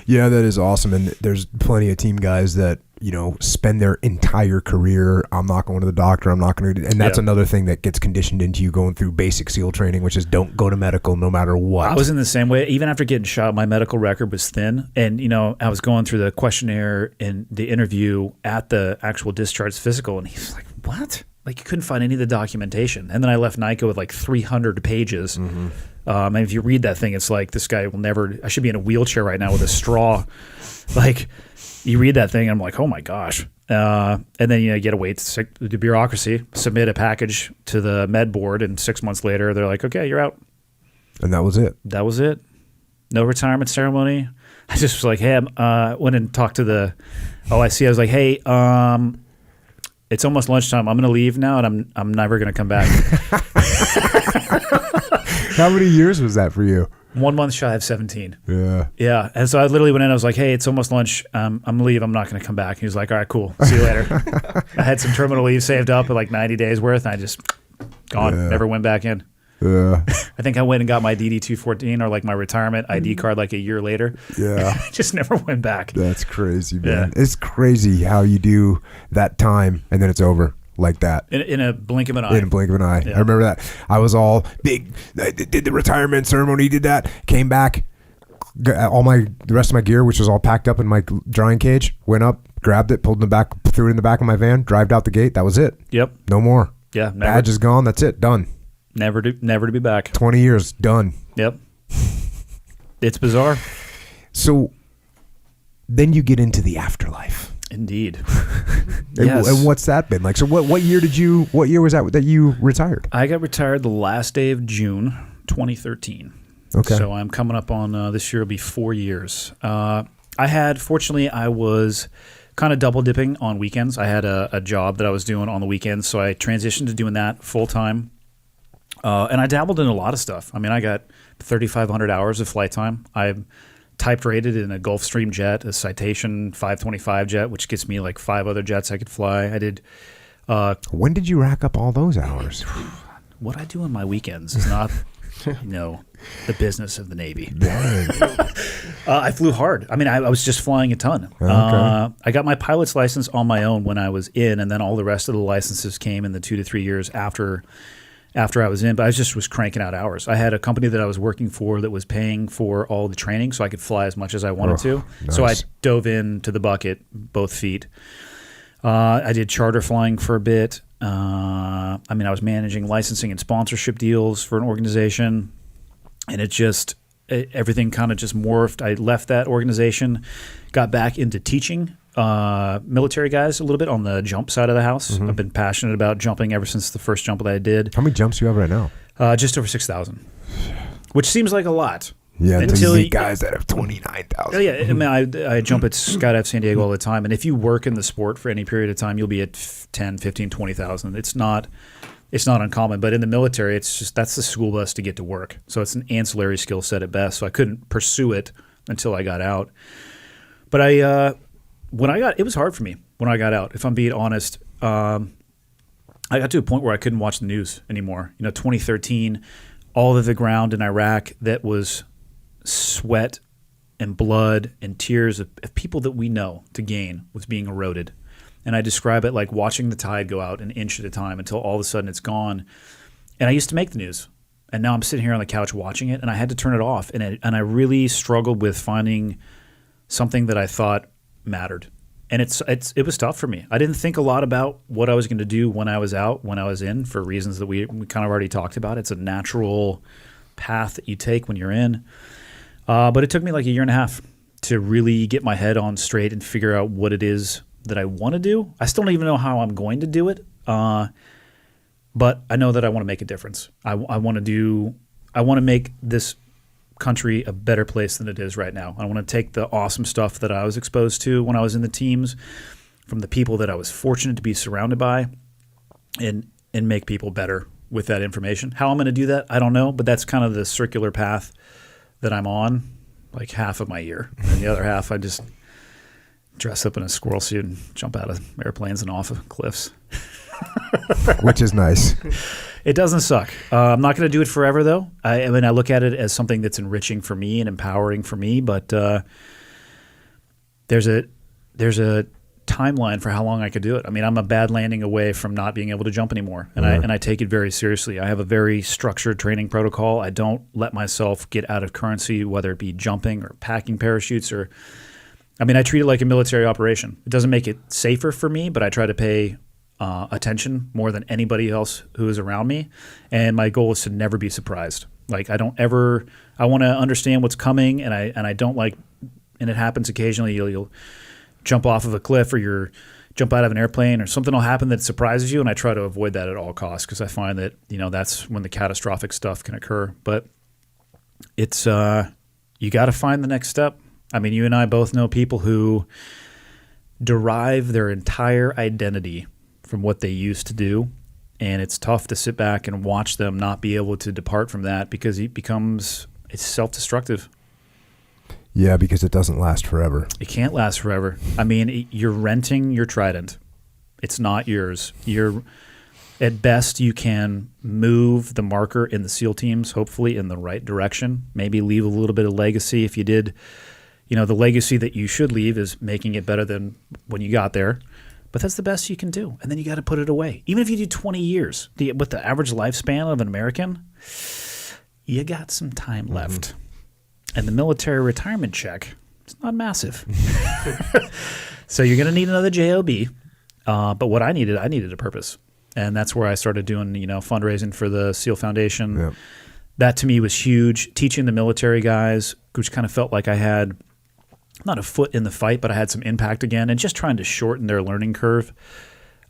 Yeah, that is awesome. And there's plenty of team guys that, spend their entire career, I'm not going to the doctor, I'm not going to, and that's another thing that gets conditioned into you going through basic SEAL training, which is don't go to medical no matter what. I was in the same way. Even after getting shot, my medical record was thin. And, I was going through the questionnaire and the interview at the actual discharge physical, and he's like, what? Like, you couldn't find any of the documentation. And then I left NICO with like 300 pages. Mm-hmm. And if you read that thing, it's like, this guy will never, I should be in a wheelchair right now with a straw. Like, you read that thing, and I'm like, oh my gosh. And then, you get to wait, the bureaucracy, submit a package to the med board, and 6 months later, they're like, okay, you're out. And that was it. That was it. No retirement ceremony. I just was like, hey, I went and talked to the OIC. I was like, hey, it's almost lunchtime. I'm going to leave now, and I'm never going to come back. How many years was that for you? 1 month shy of 17. Yeah. Yeah. And so I literally went in. I was like, hey, it's almost lunch. I'm going to leave. I'm not going to come back. He was like, all right, cool. See you later. I had some terminal leave saved up at like 90 days worth, and I just gone. Never went back in. Yeah. I think I went and got my DD-214 or like my retirement ID card like a year later. Yeah. I just never went back. That's crazy, man. Yeah. It's crazy how you do that time and then it's over like that. In a blink of an eye. In a blink of an eye. Yeah. I remember that. I was all big. I did the retirement ceremony, did that. Came back. The rest of my gear, which was all packed up in my drying cage, went up, grabbed it, pulled it in the back, threw it in the back of my van, drove out the gate. That was it. Yep. No more. Yeah. Never. Badge is gone. That's it. Done. Never to be back. 20 years. Done. Yep. It's bizarre. So then you get into the afterlife. Indeed. Yes. And what's that been like? So what year was that you retired? I got retired the last day of June 2013. Okay. So I'm coming up on this year will be 4 years. Fortunately, I was kind of double dipping on weekends. I had a job that I was doing on the weekends, so I transitioned to doing that full time. And I dabbled in a lot of stuff. I mean, I got 3,500 hours of flight time. I type rated in a Gulfstream jet, a Citation 525 jet, which gets me like 5 other jets I could fly. I did. When did you rack up all those hours? What I do on my weekends is not, the business of the Navy. I flew hard. I mean, I was just flying a ton. Okay. I got my pilot's license on my own when I was in, and then all the rest of the licenses came in the 2 to 3 years after I was in, but I was cranking out hours. I had a company that I was working for that was paying for all the training so I could fly as much as I wanted to. Nice. So I dove into the bucket, both feet. I did charter flying for a bit. I was managing licensing and sponsorship deals for an organization, and everything kind of just morphed. I left that organization, got back into teaching military guys a little bit on the jump side of the house. Mm-hmm. I've been passionate about jumping ever since the first jump that I did. How many jumps do you have right now? Just over 6,000, which seems like a lot. Yeah, until you meet guys that have 29,000. Yeah, I mean, I jump at Skydive San Diego all the time, and if you work in the sport for any period of time, you'll be at 10, 15, 20,000. It's not uncommon, but in the military, that's the school bus to get to work. So it's an ancillary skill set at best. So I couldn't pursue it until I got out. But it was hard for me when I got out, if I'm being honest. I got to a point where I couldn't watch the news anymore. 2013, all of the ground in Iraq that was sweat and blood and tears of people that we know to gain was being eroded. And I describe it like watching the tide go out an inch at a time until all of a sudden it's gone. And I used to make the news. And now I'm sitting here on the couch watching it, and I had to turn it off. And I really struggled with finding something that I thought mattered. And it was tough for me. I didn't think a lot about what I was going to do when I was out, when I was in, for reasons that we kind of already talked about. It's a natural path that you take when you're in. But it took me like a year and a half to really get my head on straight and figure out what it is that I want to do. I still don't even know how I'm going to do it. But I know that I want to make a difference. I want to make this country a better place than it is right now. I want to take the awesome stuff that I was exposed to when I was in the teams, from the people that I was fortunate to be surrounded by, and make people better with that information. How I'm going to do that, I don't know, but that's kind of the circular path that I'm on, like half of my year. And the other half, I just dress up in a squirrel suit and jump out of airplanes and off of cliffs. Which is nice. It doesn't suck. I'm not going to do it forever, though. I look at it as something that's enriching for me and empowering for me. But there's a timeline for how long I could do it. I mean, I'm a bad landing away from not being able to jump anymore, and I take it very seriously. I have a very structured training protocol. I don't let myself get out of currency, whether it be jumping or packing parachutes or. I mean, I treat it like a military operation. It doesn't make it safer for me, but I try to pay attention more than anybody else who is around me. And my goal is to never be surprised. Like I want to understand what's coming, and I don't like, and it happens occasionally. You'll jump off of a cliff, or you'll jump out of an airplane, or something will happen that surprises you, and I try to avoid that at all costs because I find that that's when the catastrophic stuff can occur. But it's you got to find the next step. I mean, you and I both know people who derive their entire identity from what they used to do, and it's tough to sit back and watch them not be able to depart from that because it's self-destructive. Yeah, because it doesn't last forever. It can't last forever. I mean, you're renting your trident. It's not yours. At best, you can move the marker in the SEAL teams, hopefully in the right direction, maybe leave a little bit of legacy if you did. The legacy that you should leave is making it better than when you got there. But that's the best you can do. And then you got to put it away. Even if you do 20 years, with the average lifespan of an American, you got some time left. And the military retirement check, it's not massive. So you're going to need another JOB. But what I needed a purpose. And that's where I started doing, fundraising for the SEAL Foundation. Yep. That to me was huge. Teaching the military guys, which kind of felt like I had not a foot in the fight, but I had some impact again, and just trying to shorten their learning curve.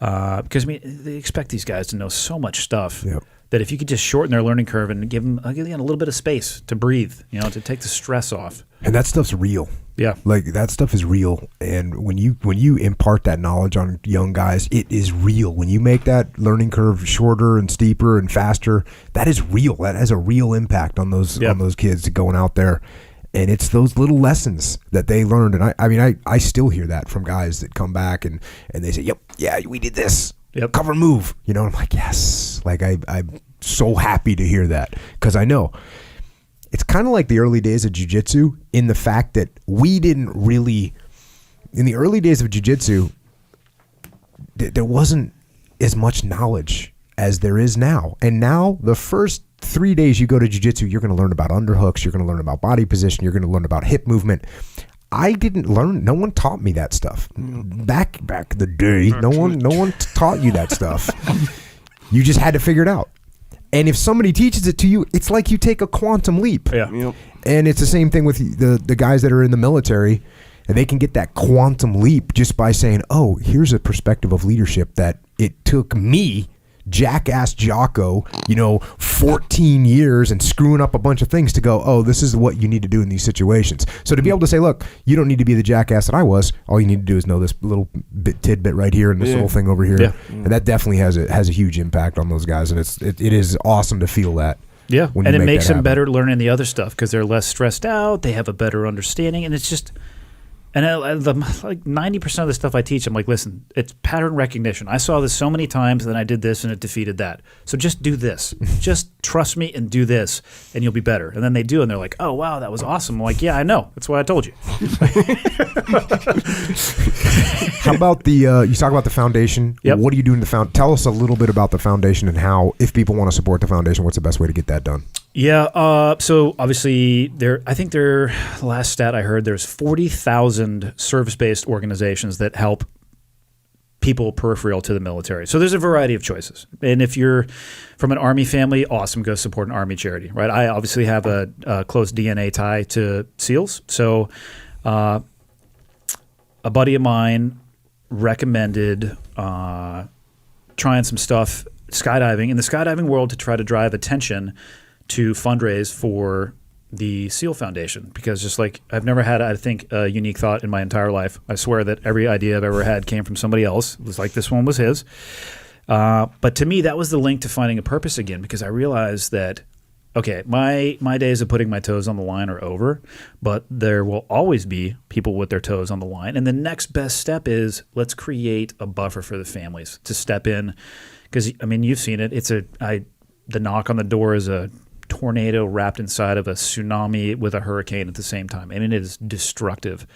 Because they expect these guys to know so much stuff that if you could just shorten their learning curve and give them a little bit of space to breathe, to take the stress off. And that stuff's real. Yeah, like that stuff is real. And when you impart that knowledge on young guys, it is real. When you make that learning curve shorter and steeper and faster, that is real. That has a real impact on those kids going out there. And it's those little lessons that they learned. And I still hear that from guys that come back and they say, "Yep, yeah, we did this. Yep. Cover move." I'm like, yes. Like I'm so happy to hear that because I know it's kind of like the early days of jiu-jitsu in the fact that we didn't really, in the early days of jiu-jitsu, there wasn't as much knowledge as there is now. And now the first 3 days you go to jiu-jitsu, you're going to learn about underhooks, you're going to learn about body position, you're going to learn about hip movement. I didn't learn. No one taught me that stuff. Back in the day, no one taught you that stuff. You just had to figure it out. And if somebody teaches it to you, it's like you take a quantum leap. Yeah. Yep. And it's the same thing with the guys that are in the military, and they can get that quantum leap just by saying, "Oh, here's a perspective of leadership that it took me, jackass Jocko, 14 years and screwing up a bunch of things to go, oh, this is what you need to do in these situations." So to be able to say, look, you don't need to be the jackass that I was. All you need to do is know this little tidbit right here and this little thing over here. Yeah. And that definitely has a huge impact on those guys. And it is awesome to feel that. Yeah. And it makes them better learning the other stuff because they're less stressed out. They have a better understanding. And it's just... And like 90% of the stuff I teach, I'm like, listen, it's pattern recognition. I saw this so many times, and then I did this, and it defeated that. So just do this. Just trust me and do this, and you'll be better. And then they do, and they're like, oh, wow, that was awesome. I'm like, yeah, I know. That's why I told you. How about you talk about the foundation. Yep. What are you doing Tell us a little bit about the foundation and how, if people want to support the foundation, what's the best way to get that done? Yeah, so obviously the last stat I heard, there's 40,000 service-based organizations that help people peripheral to the military. So there's a variety of choices. And if you're from an Army family, awesome, go support an Army charity, right? I obviously have a close DNA tie to SEALs. So a buddy of mine recommended trying some stuff, skydiving, in the skydiving world to try to drive attention to fundraise for the SEAL Foundation, because just like I've never had, I think, a unique thought in my entire life. I swear that every idea I've ever had came from somebody else. It was like this one was his. But to me, that was the link to finding a purpose again, because I realized that, okay, my days of putting my toes on the line are over, but there will always be people with their toes on the line. And the next best step is let's create a buffer for the families to step in. Because, I mean, you've seen it. The knock on the door is a tornado wrapped inside of a tsunami with a hurricane at the same time. I mean, it is destructive.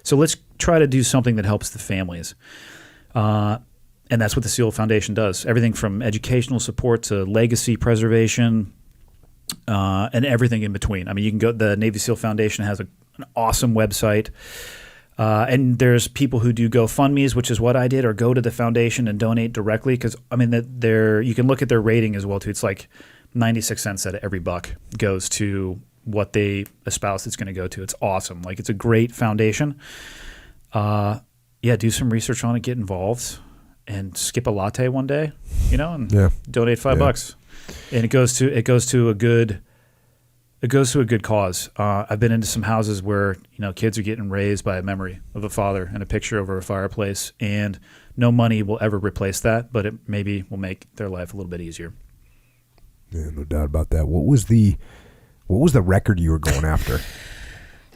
So let's try to do something that helps the families. And that's what the SEAL Foundation does. Everything from educational support to legacy preservation, and everything in between. I mean, you can go. The Navy SEAL Foundation has an awesome website, and there's people who do GoFundMe's, which is what I did, or go to the foundation and donate directly. Because I mean, you can look at their rating as well too. It's like 96 cents out of every buck goes to what they espouse it's going to go to. It's awesome. Like, it's a great foundation. Do some research on it. Get involved. And skip a latte one day, and donate $5, and it goes to a good cause. I've been into some houses where kids are getting raised by a memory of a father and a picture over a fireplace, and no money will ever replace that, but it maybe will make their life a little bit easier. Yeah, no doubt about that. What was the record you were going after?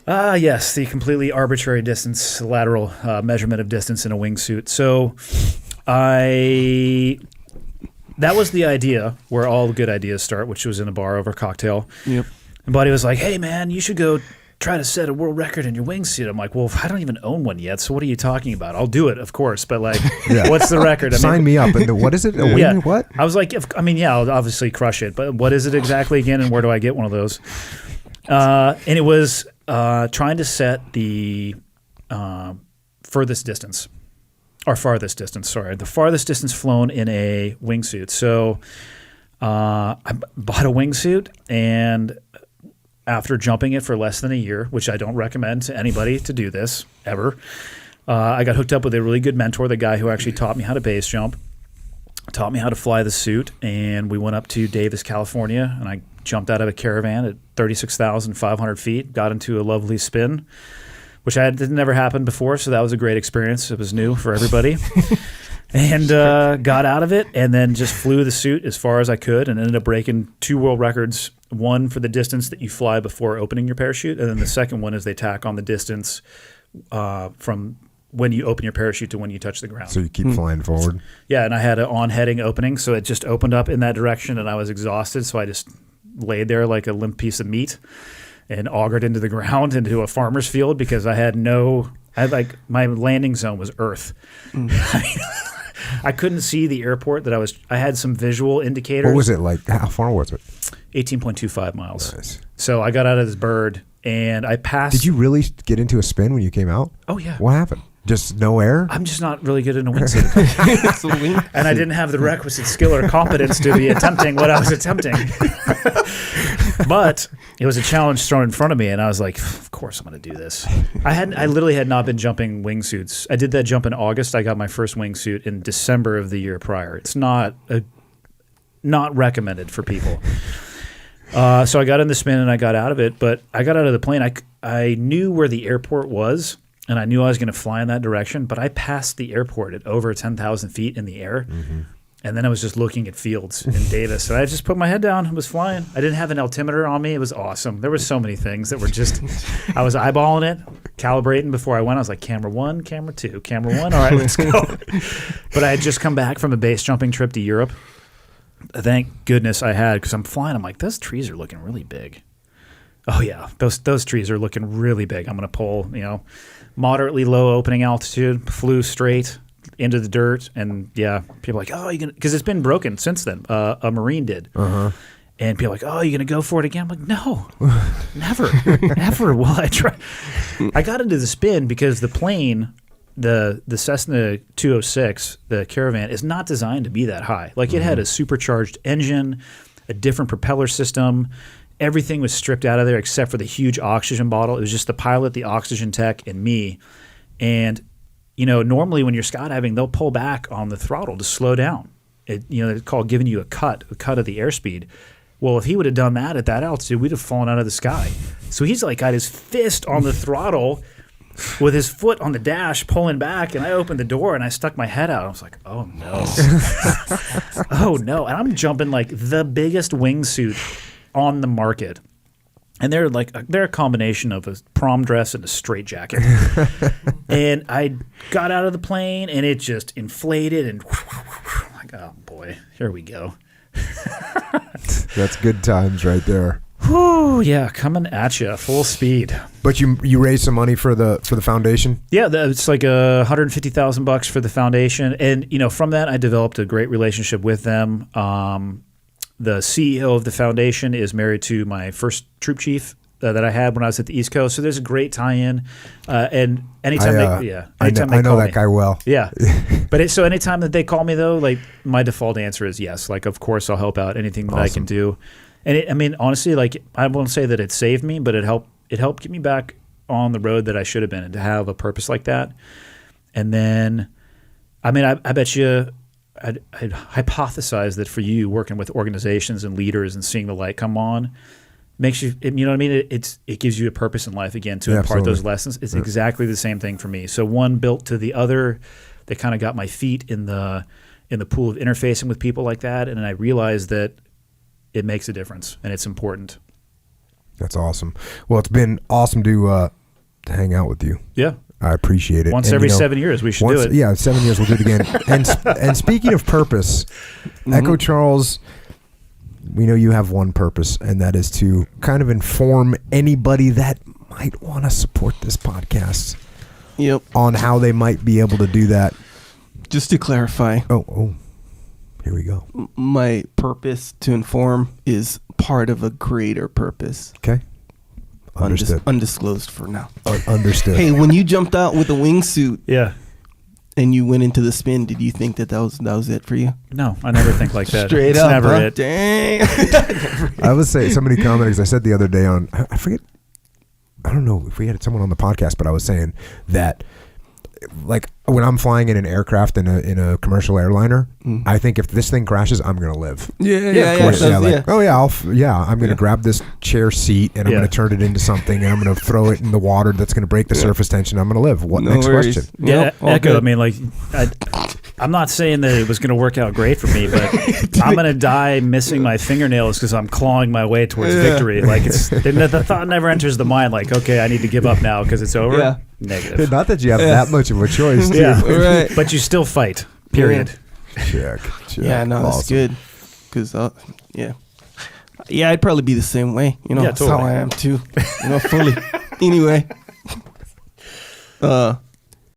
Yes, the completely arbitrary distance, lateral measurement of distance in a wingsuit. So. That was the idea where all good ideas start, which was in a bar over a cocktail. Yep. And Buddy was like, "Hey man, you should go try to set a world record in your wingsuit." I'm like, "Well, I don't even own one yet, so what are you talking about? I'll do it, of course, but like, what's the record? Sign me up." And what is it? A wing? What? I was like, I'll obviously crush it, but what is it exactly again, and where do I get one of those? And it was trying to set the farthest distance flown in a wingsuit. So I bought a wingsuit, and after jumping it for less than a year, which I don't recommend to anybody to do this ever, I got hooked up with a really good mentor, the guy who actually taught me how to base jump, taught me how to fly the suit, and we went up to Davis, California, and I jumped out of a Caravan at 36,500 feet, got into a lovely spin, which had never happened before, so that was a great experience. It was new for everybody. And got out of it, and then just flew the suit as far as I could, and ended up breaking 2 world records, one for the distance that you fly before opening your parachute, and then the second one is they tack on the distance from when you open your parachute to when you touch the ground. So you keep flying forward? Yeah, and I had an on-heading opening, so it just opened up in that direction, and I was exhausted, so I just laid there like a limp piece of meat and augured into the ground into a farmer's field because my landing zone was earth. I couldn't see the airport I had some visual indicators. What was it like? How far was it? 18.25 miles. Nice. So I got out of this bird and I passed. Did you really get into a spin when you came out? Oh yeah. What happened? Just no air? I'm just not really good in a wingsuit. And I didn't have the requisite skill or competence to be attempting what I was attempting. But it was a challenge thrown in front of me, and I was like, of course I'm going to do this. I literally had not been jumping wingsuits. I did that jump in August. I got my first wingsuit in December of the year prior. It's not recommended for people. So I got in the spin, and I got out of it. But I got out of the plane. I knew where the airport was, and I knew I was going to fly in that direction, but I passed the airport at over 10,000 feet in the air, and then I was just looking at fields in Davis. So I just put my head down and was flying. I didn't have an altimeter on me. It was awesome. There were so many things that were just – I was eyeballing it, calibrating before I went. I was like, camera 1, camera 2, camera 1. All right, let's go. But I had just come back from a base jumping trip to Europe. Thank goodness I had, because I'm flying. I'm like, those trees are looking really big. Oh, yeah, those trees are looking really big. I'm going to pull, moderately low opening altitude, flew straight into the dirt, and people are like, oh, you gonna, because it's been broken since then. A Marine did, and people are like, oh, you gonna go for it again? I'm like, no, never will I try. I got into the spin because the plane, the Cessna 206, the Caravan, is not designed to be that high. Like it had a supercharged engine, a different propeller system. Everything was stripped out of there except for the huge oxygen bottle. It was just the pilot, the oxygen tech, and me. And, normally when you're skydiving, they'll pull back on the throttle to slow down. It's called giving you a cut of the airspeed. Well, if he would have done that at that altitude, we'd have fallen out of the sky. So he's like got his fist on the throttle with his foot on the dash pulling back, and I opened the door and I stuck my head out. I was like, oh no. Oh no. And I'm jumping like the biggest wingsuit on the market, and they're a combination of a prom dress and a straitjacket. And I got out of the plane, and it just inflated, and like, oh boy, here we go. That's good times right there. Whew, yeah, coming at you full speed. But you raised some money for the foundation? Yeah, it's like $150,000 for the foundation, and from that I developed a great relationship with them. The CEO of the foundation is married to my first troop chief that I had when I was at the East Coast, so there's a great tie-in. And anytime I know that guy well. Yeah, but so anytime that they call me though, like my default answer is yes. Like of course I'll help out anything that I can do. And honestly, like I won't say that it saved me, but it helped get me back on the road that I should have been, and to have a purpose like that. And then, I bet you, I'd hypothesize that for you working with organizations and leaders and seeing the light come on makes you, you know what I mean? It gives you a purpose in life again to impart those lessons. It's exactly the same thing for me. So one built to the other. They kind of got my feet in the pool of interfacing with people like that, and I realized that it makes a difference and it's important. That's awesome. Well, it's been awesome to hang out with you. Yeah. I appreciate it. Once every 7 years, we should do it. Yeah, 7 years, we'll do it again. And speaking of purpose, Echo Charles, we know you have one purpose, and that is to kind of inform anybody that might want to support this podcast on how they might be able to do that. Just to clarify. Oh, here we go. My purpose to inform is part of a greater purpose. Okay. Understood. Undisclosed for now. Understood. Hey, when you jumped out with the wingsuit, yeah, and you went into the spin, did you think that was it for you? No, I never think like that. Straight it's up, never huh? it. Dang. I would say somebody commented, because I said the other day on, I forget, I don't know if we had someone on the podcast, but I was saying that, like, when I'm flying in an aircraft in a commercial airliner, I think if this thing crashes, I'm gonna live. I'm gonna grab this chair seat and I'm gonna turn it into something, and I'm gonna throw it in the water that's gonna break the surface tension. I'm gonna live. What next question? Yeah, Echo. Good. I mean, like, I'm not saying that it was gonna work out great for me, but I'm gonna die missing my fingernails because I'm clawing my way towards victory. Like, the thought never enters the mind. Like, okay, I need to give up now because it's over. Yeah. Negative. Not that you have that much of a choice, too. Yeah, right. But you still fight. Period. Check. Yeah, no, that's good. Because I'd probably be the same way. That's how I am too. Fully. Anyway,